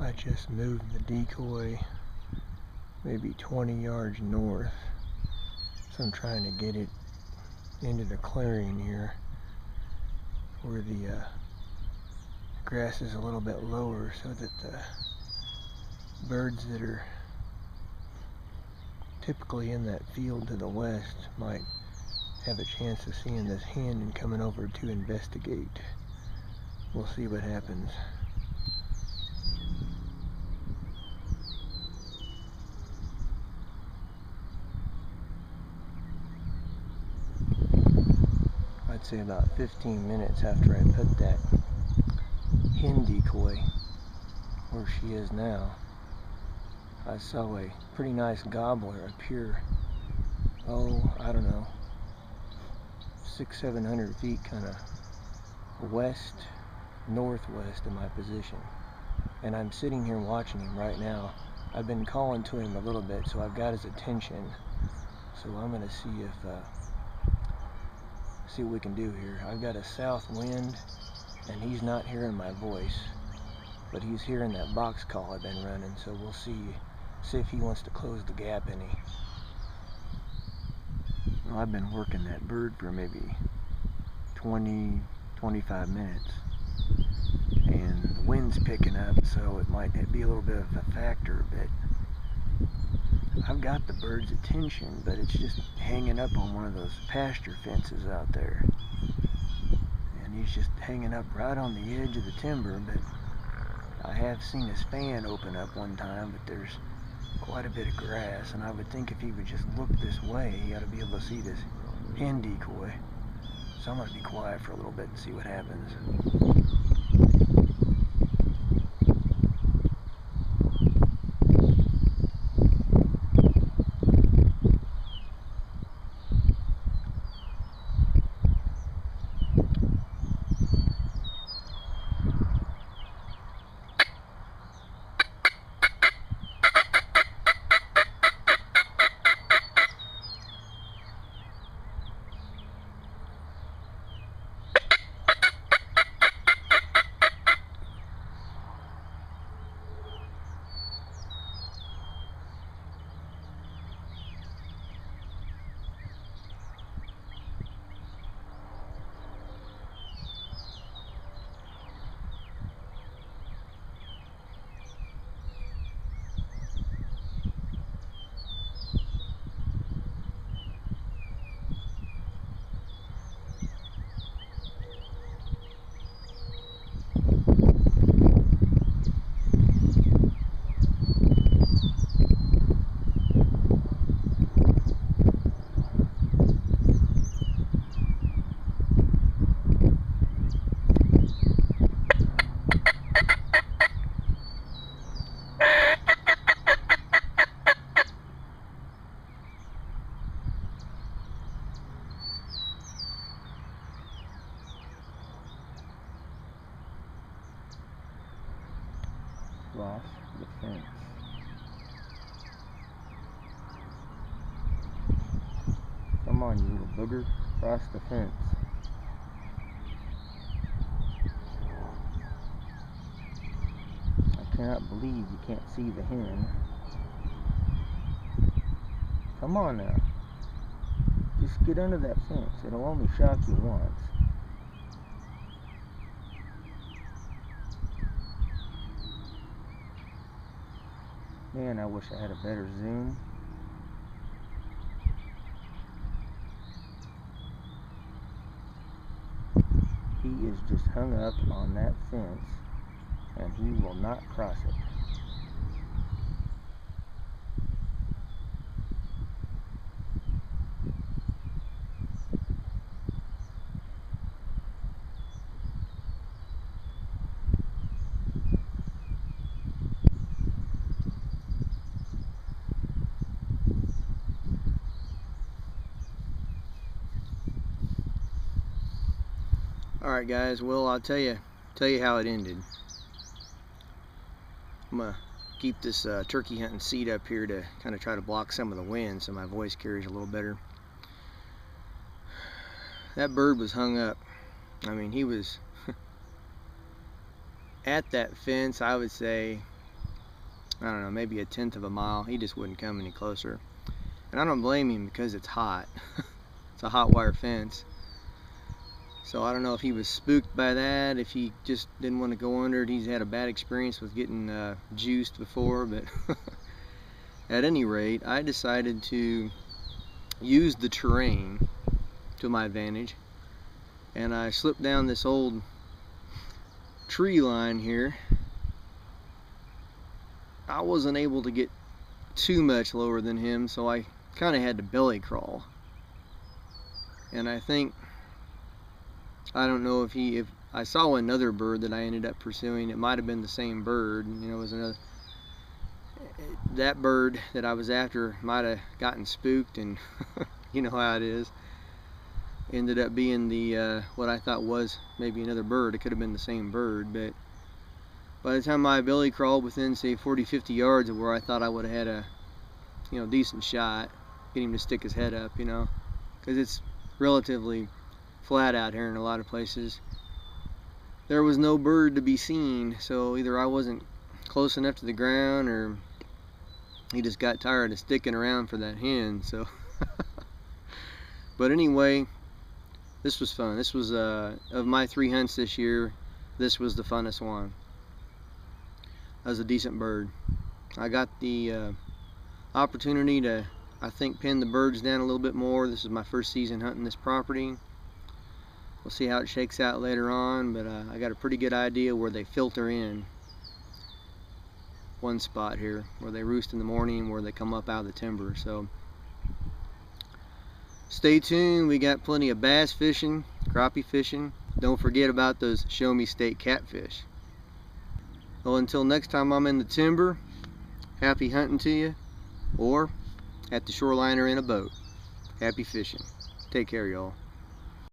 I just moved the decoy maybe 20 yards north, so I'm trying to get it into the clearing here where the grass is a little bit lower, so that the birds that are typically in that field to the west might have a chance of seeing this hen and coming over to investigate. We'll see what happens. I'd say about 15 minutes after I put that hen decoy where she is now, I saw a pretty nice gobbler appear, I don't know, 600-700 feet kind of west northwest of my position, and I'm sitting here watching him right now. I've been calling to him a little bit, so I've got his attention, so I'm going to see what we can do here. I've got a south wind and he's not hearing my voice, but he's hearing that box call I've been running, so we'll see if he wants to close the gap any. Well, I've been working that bird for maybe 20-25 minutes, and the wind's picking up, so it might be a little bit of a factor, but I've got the bird's attention, but it's just hanging up on one of those pasture fences out there, and he's just hanging up right on the edge of the timber. But I have seen his fan open up one time, but there's quite a bit of grass, and I would think if he would just look this way, he ought to be able to see this hen decoy. So I'm going to be quiet for a little bit and see what happens. Cross the fence. Come on, you little booger. Cross the fence. I cannot believe you can't see the hen. Come on now. Just get under that fence. It'll only shock you once. Man, I wish I had a better zoom. He is just hung up on that fence, and he will not cross it. Alright guys, well, I'll tell you how it ended. I'm gonna keep this turkey hunting seat up here to kind of try to block some of the wind so my voice carries a little better. That bird was hung up. I mean, he was at that fence, I would say I don't know, maybe 1/10 of a mile. He just wouldn't come any closer. And I don't blame him because it's hot. It's a hot wire fence. So I don't know if he was spooked by that, if he just didn't want to go under it. He's had a bad experience with getting juiced before, but at any rate, I decided to use the terrain to my advantage, and I slipped down this old tree line here. I wasn't able to get too much lower than him, so I kind of had to belly crawl. And I think, I don't know if I saw another bird that I ended up pursuing. It might have been the same bird. You know, it was another. That bird that I was after might have gotten spooked, and you know how it is. Ended up being the what I thought was maybe another bird. It could have been the same bird, but by the time my belly crawled within, say, 40-50 yards of where I thought I would have had a, you know, decent shot, get him to stick his head up, you know, because it's relatively flat out here in a lot of places. There was no bird to be seen, so either I wasn't close enough to the ground, or he just got tired of sticking around for that hen. So but anyway, this was fun. This was of my 3 hunts this year, this was the funnest one. That was a decent bird. I got the opportunity to, I think, pin the birds down a little bit more. This is my first season hunting this property. We'll see how it shakes out later on, but I got a pretty good idea where they filter in. One spot here where they roost in the morning, where they come up out of the timber. So stay tuned. We got plenty of bass fishing, crappie fishing. Don't forget about those show me state catfish. Well, until next time I'm in the timber, happy hunting to you, or at the shoreline or in a boat. Happy fishing. Take care, y'all.